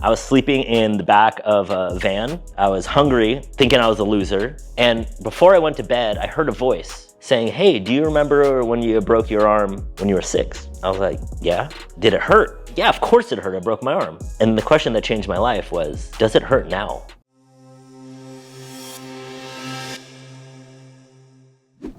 I was sleeping in the back of a van. I was hungry, thinking I was a loser. And before I went to bed, I heard a voice saying, hey, do you remember when you broke your arm when you were 6? I was like, yeah. Did it hurt? Yeah, of course it hurt. I broke my arm. And the question that changed my life was, does it hurt now?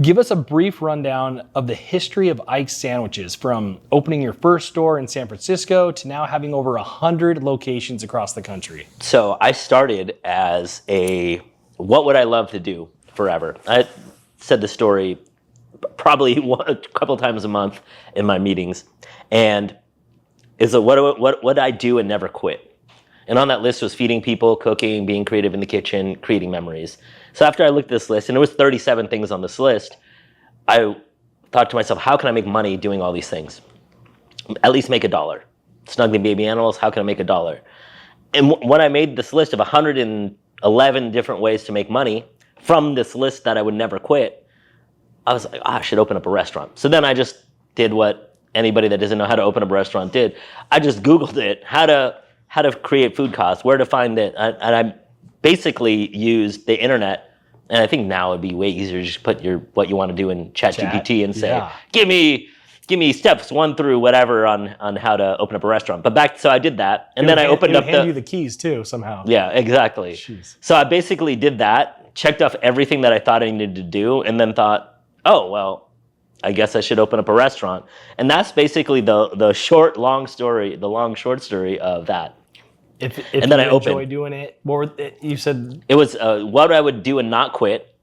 Give us a brief rundown of the history of Ike's Sandwiches, from opening your first store in San Francisco to now having over 100 locations across the country. So I started as what would I love to do forever? I said the story probably a couple times a month in my meetings. And is what would I do and never quit? And on that list was feeding people, cooking, being creative in the kitchen, creating memories. So after I looked at this list, and there was 37 things on this list, I thought to myself, how can I make money doing all these things? At least make $1. Snuggling baby animals, how can I make $1? And when I made this list of 111 different ways to make money from this list that I would never quit, I was like, I should open up a restaurant. So then I just did what anybody that doesn't know how to open up a restaurant did. I just Googled it, how to create food costs, where to find it. And I basically used the internet. And I think now it'd be way easier to just put what you want to do in ChatGPT and say, give me steps 1 through whatever on how to open up a restaurant. But so I did that, and then I opened up hand you the keys too somehow. Yeah, exactly. Jeez. So I basically did that, checked off everything that I thought I needed to do, and then thought, oh well, I guess I should open up a restaurant. And that's basically the long short story of that. If and then you I opened. enjoy doing it, you said it was what I would do and not quit,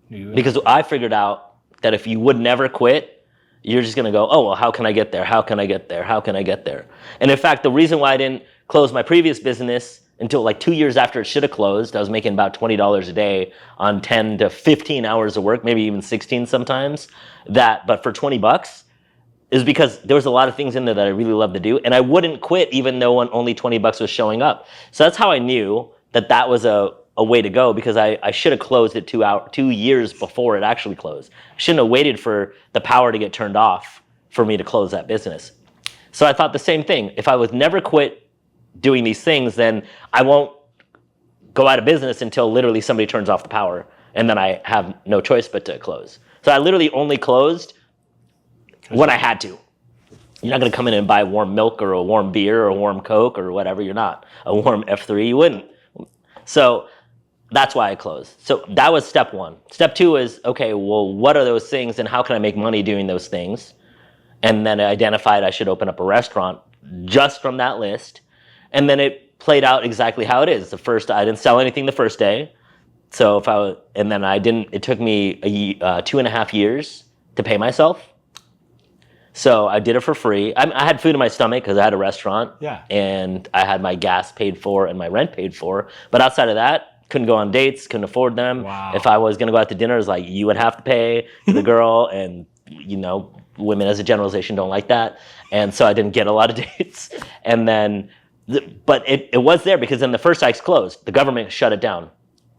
because I figured out that if you would never quit, you're just gonna go, oh well, how can I get there? How can I get there? How can I get there? And in fact, the reason why I didn't close my previous business until like 2 years after it should have closed, I was making about $20 a day on 10 to 15 hours of work, maybe even 16 sometimes. But for $20. Is because there was a lot of things in there that I really loved to do, and I wouldn't quit even though only $20 was showing up. So that's how I knew that was a way to go, because I should have closed it 2 years before it actually closed. I shouldn't have waited for the power to get turned off for me to close that business. So I thought the same thing. If I was never quit doing these things, then I won't go out of business until literally somebody turns off the power, and then I have no choice but to close. So I literally only closed when I had to. You're not going to come in and buy warm milk or a warm beer or a warm Coke or whatever. You're not. A warm F3, you wouldn't. So that's why I closed. So that was step 1. Step 2 is, okay, well, what are those things and how can I make money doing those things? And then I identified I should open up a restaurant just from that list. And then it played out exactly how it is. I didn't sell anything the first day. So it took me 2.5 years to pay myself. So I did it for free. I had food in my stomach because I had a restaurant. Yeah. And I had my gas paid for and my rent paid for. But outside of that, couldn't go on dates, couldn't afford them. Wow. If I was going to go out to dinner, it was like, you would have to pay the girl. And, women as a generalization don't like that. And so I didn't get a lot of dates. And then, but it was there because then the first Ikes closed. The government shut it down.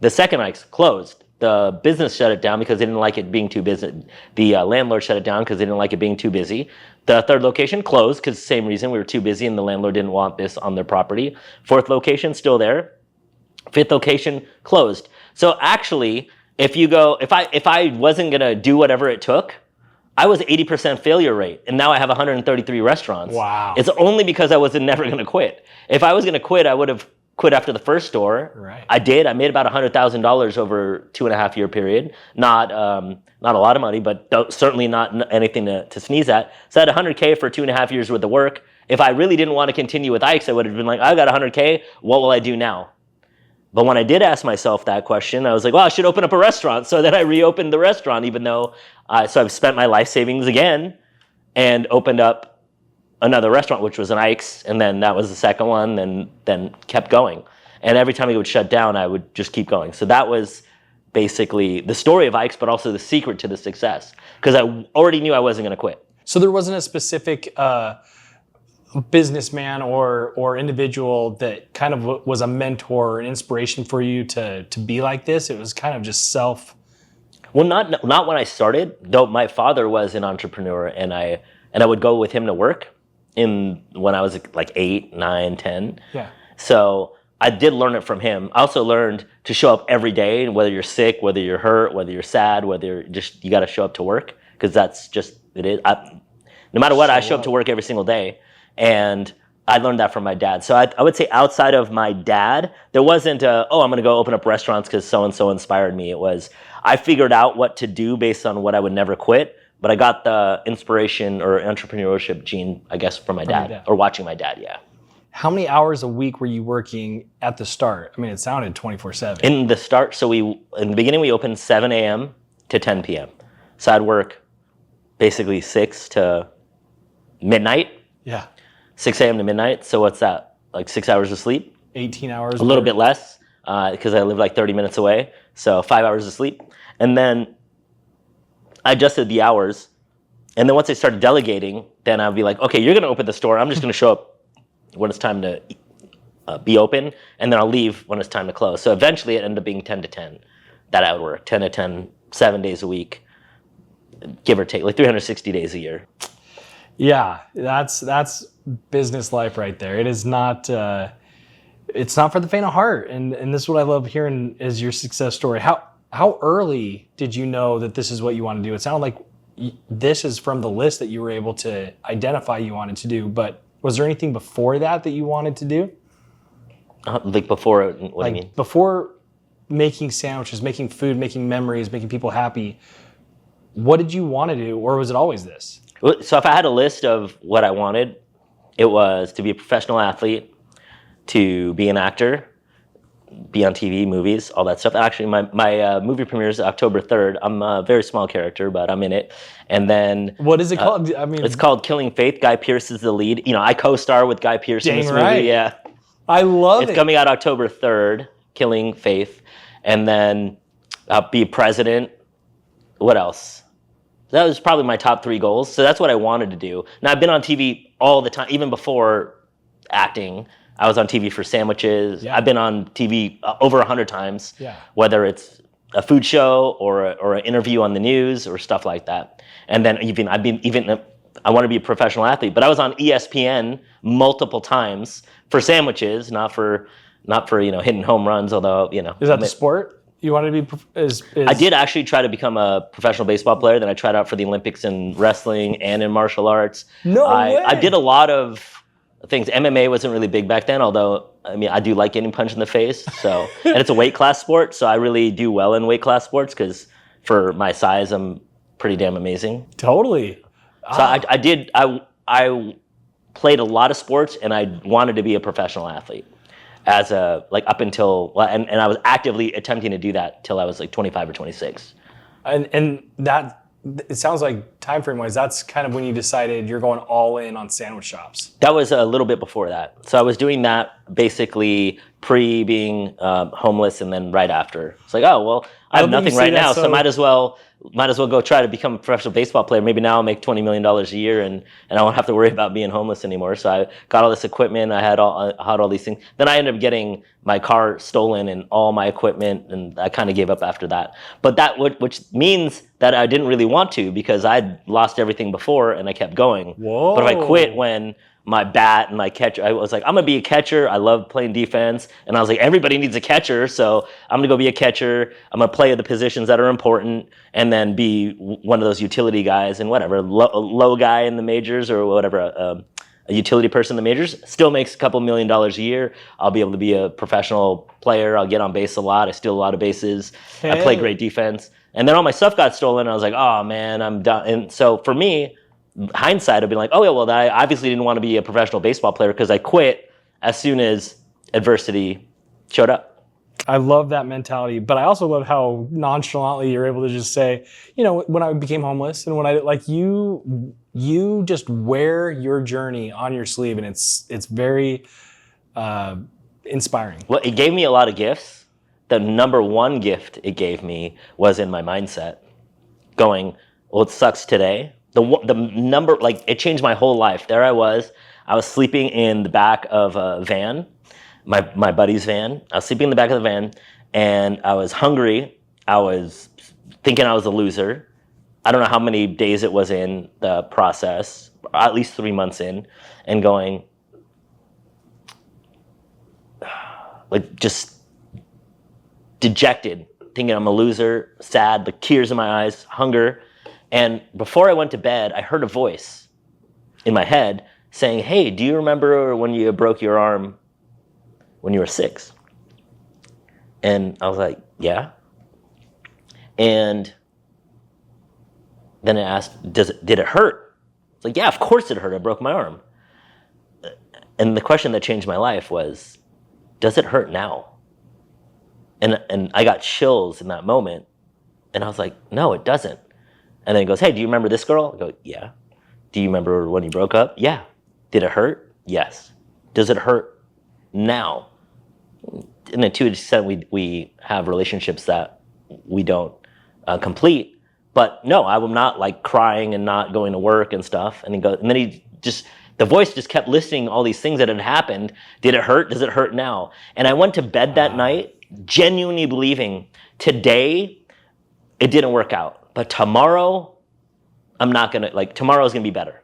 The second Ikes closed. The business shut it down because they didn't like it being too busy. The landlord shut it down because they didn't like it being too busy. The third location closed because same reason, we were too busy and the landlord didn't want this on their property. Fourth location, still there. Fifth location, closed. So actually, if I wasn't gonna do whatever it took, I was 80% failure rate, and now I have 133 restaurants. Wow. It's only because I wasn't never gonna quit. If I was gonna quit, I would have quit after the first store. Right. I did. I made about $100,000 over a 2.5 year period. Not a lot of money, but certainly not anything to sneeze at. So I had $100K for 2.5 years worth of work. If I really didn't want to continue with Ikes, I would have been like, I got $100K. What will I do now? But when I did ask myself that question, I was like, well, I should open up a restaurant. So then I reopened the restaurant, even though, so I've spent my life savings again and opened up another restaurant, which was an Ikes, and then that was the second one, and then kept going. And every time it would shut down, I would just keep going. So that was basically the story of Ikes, but also the secret to the success, because I already knew I wasn't going to quit. So there wasn't a specific businessman or individual that kind of was a mentor or an inspiration for you to be like this? It was kind of just self. Well, not when I started, though. My father was an entrepreneur, and I would go with him to work when I was like 8, 9, 10. Yeah. So I did learn it from him. I also learned to show up every day, whether you're sick, whether you're hurt, whether you're sad, whether you got to show up to work, because that's just, it is. No matter what, I show up to work every single day. And I learned that from my dad. So I would say outside of my dad, there wasn't I'm going to go open up restaurants because so-and-so inspired me. It was, I figured out what to do based on what I would never quit. But I got the inspiration or entrepreneurship gene, I guess, from my dad, or watching my dad, yeah. How many hours a week were you working at the start? I mean, it sounded 24/7. In the start, so in the beginning, we opened 7 a.m. to 10 p.m. So I'd work basically 6 to midnight. Yeah. 6 a.m. to midnight. So what's that? Like 6 hours of sleep? 18 hours. A little bit less, because I live like 30 minutes away. So 5 hours of sleep. And then I adjusted the hours. And then once I started delegating, then I'd be like, okay, you're going to open the store. I'm just going to show up when it's time to be open. And then I'll leave when it's time to close. So eventually it ended up being 10 to 10 that I would work. 10 to 10, 7 days a week, give or take, like 360 days a year. Yeah, that's business life right there. It is not, it's not for the faint of heart. And this is what I love hearing is your success story. How early did you know that this is what you want to do? It sounded like this is from the list that you were able to identify you wanted to do, but was there anything before that you wanted to do? Like before, what do you mean? Before making sandwiches, making food, making memories, making people happy, what did you want to do, or was it always this? So if I had a list of what I wanted, it was to be a professional athlete, to be an actor, be on TV, movies, all that stuff. Actually, my movie premieres October 3rd. I'm a very small character, but I'm in it. And then... What is it called? I mean, it's called Killing Faith. Guy Pearce is the lead. You know, I co-star with Guy Pearce in this movie. Yeah. I love it. It's coming out October 3rd, Killing Faith. And then be president. What else? That was probably my top 3 goals. So that's what I wanted to do. Now, I've been on TV all the time, even before acting. I was on TV for sandwiches. Yeah. I've been on TV over 100 times, whether it's a food show or an interview on the news or stuff like that. And then I want to be a professional athlete, but I was on ESPN multiple times for sandwiches, not for hitting home runs. Although is that the sport you wanted to be? I did actually try to become a professional baseball player. Then I tried out for the Olympics in wrestling and in martial arts. No way. I did a lot of things. MMA wasn't really big back then, although I do like getting punched in the face. So, and it's a weight class sport, so I really do well in weight class sports because for my size, I'm pretty damn amazing. Totally. So I played a lot of sports, and I wanted to be a professional athlete up until and I was actively attempting to do that till I was like 25 or 26. And that. It sounds like time frame wise, that's kind of when you decided you're going all in on sandwich shops. That was a little bit before that. So I was doing that basically pre being homeless, and then right after. It's like, oh well, I have nothing right now, so might as well go try to become a professional baseball player. Maybe now I'll make $20 million a year, and I won't have to worry about being homeless anymore. So I got all this equipment. I had all these things. Then I ended up getting my car stolen and all my equipment, and I kind of gave up after that. But which means that I didn't really want to, because I'd lost everything before and I kept going. Whoa. But if I quit when my bat and my catcher, I was like, I'm gonna be a catcher. I love playing defense, and I was like, everybody needs a catcher, so I'm gonna go be a catcher. I'm gonna play the positions that are important, and then be one of those utility guys and whatever, low guy in the majors or whatever, a utility person in the majors. Still makes a couple $1 million a year. I'll be able to be a professional player. I'll get on base a lot. I steal a lot of bases. Hey. I play great defense. And then all my stuff got stolen, and I was like, oh man, I'm done. And so for me, hindsight, I'd be like, oh yeah, well, I obviously didn't want to be a professional baseball player because I quit as soon as adversity showed up. I love that mentality, but I also love how nonchalantly you're able to just say, when I became homeless, and when you just wear your journey on your sleeve, and it's very inspiring. Well, it gave me a lot of gifts. The number one gift it gave me was in my mindset, going, well, it sucks today. The number, it changed my whole life. There I was sleeping in the back of a van, my buddy's van. I was sleeping in the back of the van, and I was hungry. I was thinking I was a loser. I don't know how many days it was in the process, at least 3 months in, and going, like just dejected, thinking I'm a loser, sad, the tears in my eyes, hunger. And before I went to bed, I heard a voice in my head saying, hey, do you remember when you broke your arm when you were 6? And I was like, yeah. And then I asked, did it hurt? It's like, yeah, of course it hurt. I broke my arm. And the question that changed my life was, does it hurt now? And I got chills in that moment. And I was like, no, it doesn't. And then he goes, hey, do you remember this girl? I go, yeah. Do you remember when you broke up? Yeah. Did it hurt? Yes. Does it hurt now? And then to an extent, we have relationships that we don't complete. But no, I am not like crying and not going to work and stuff. And then the voice just kept listing all these things that had happened. Did it hurt? Does it hurt now? And I went to bed that night genuinely believing today it didn't work out. But tomorrow, tomorrow's gonna be better.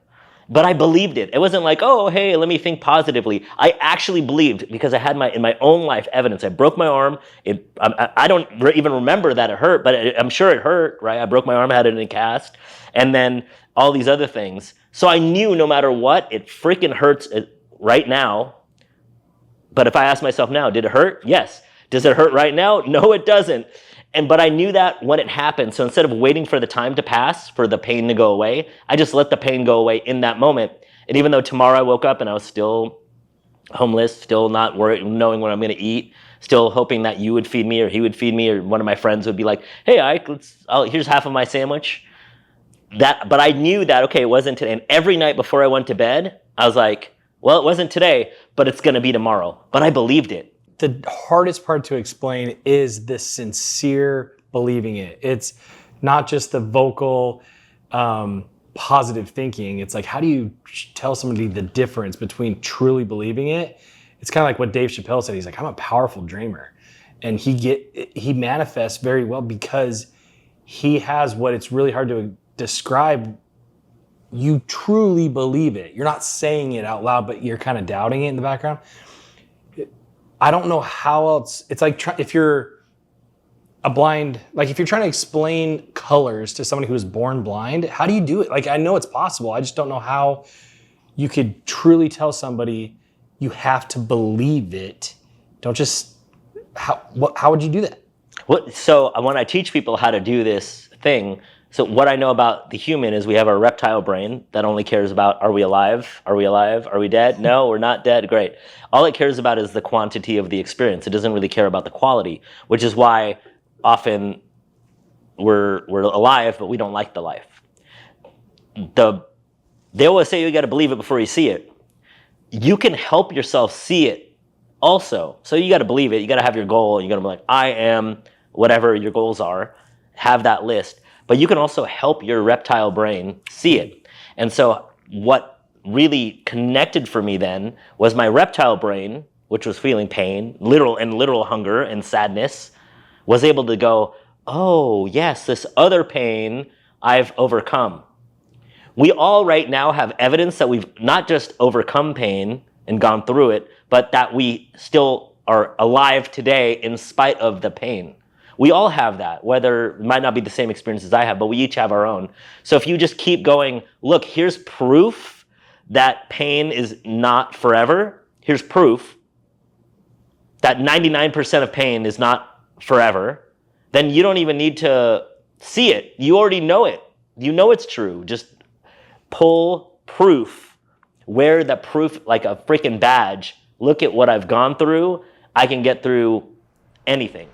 But I believed it. It wasn't like, oh, hey, let me think positively. I actually believed because I had in my own life evidence. I broke my arm. I don't even remember that it hurt, but I'm sure it hurt, right? I broke my arm, I had it in a cast, and then all these other things. So I knew no matter what, it freaking hurts right now. But if I ask myself now, did it hurt? Yes. Does it hurt right now? No, it doesn't. But I knew that when it happened. So instead of waiting for the time to pass, for the pain to go away, I just let the pain go away in that moment. And even though tomorrow I woke up and I was still homeless, still not knowing what I'm going to eat, still hoping that you would feed me or he would feed me or one of my friends would be like, hey, Ike, here's half of my sandwich. But I knew that, okay, it wasn't today. And every night before I went to bed, I was like, well, it wasn't today, but it's going to be tomorrow. But I believed it. The hardest part to explain is the sincere believing it. It's not just the vocal positive thinking. It's like, how do you tell somebody the difference between truly believing it? It's kind of like what Dave Chappelle said. He's like, I'm a powerful dreamer. And he manifests very well because he has what it's really hard to describe. You truly believe it. You're not saying it out loud, but you're kind of doubting it in the background. I don't know how else. It's like if you're if you're trying to explain colors to somebody who was born blind, how do you do it? Like, I know it's possible. I just don't know how you could truly tell somebody you have to believe it. Don't just, how would you do that? So when I teach people how to do this thing, so what I know about the human is we have our reptile brain that only cares about, are we alive? Are we alive? Are we dead? No, we're not dead. Great. All it cares about is the quantity of the experience. It doesn't really care about the quality, which is why often we're alive, but we don't like the life. They always say you got to believe it before you see it. You can help yourself see it also. So you got to believe it. You got to have your goal. You got to be like, I am whatever your goals are. Have that list. But you can also help your reptile brain see it. And so what really connected for me then was my reptile brain, which was feeling pain, literal hunger and sadness, was able to go, oh, yes, this other pain I've overcome. We all right now have evidence that we've not just overcome pain and gone through it, but that we still are alive today in spite of the pain. We all have that, whether it might not be the same experience as I have, but we each have our own. So if you just keep going, look, here's proof that pain is not forever. Here's proof that 99% of pain is not forever. Then you don't even need to see it. You already know it. You know it's true. Just pull proof. Wear the proof like a freaking badge. Look at what I've gone through. I can get through anything.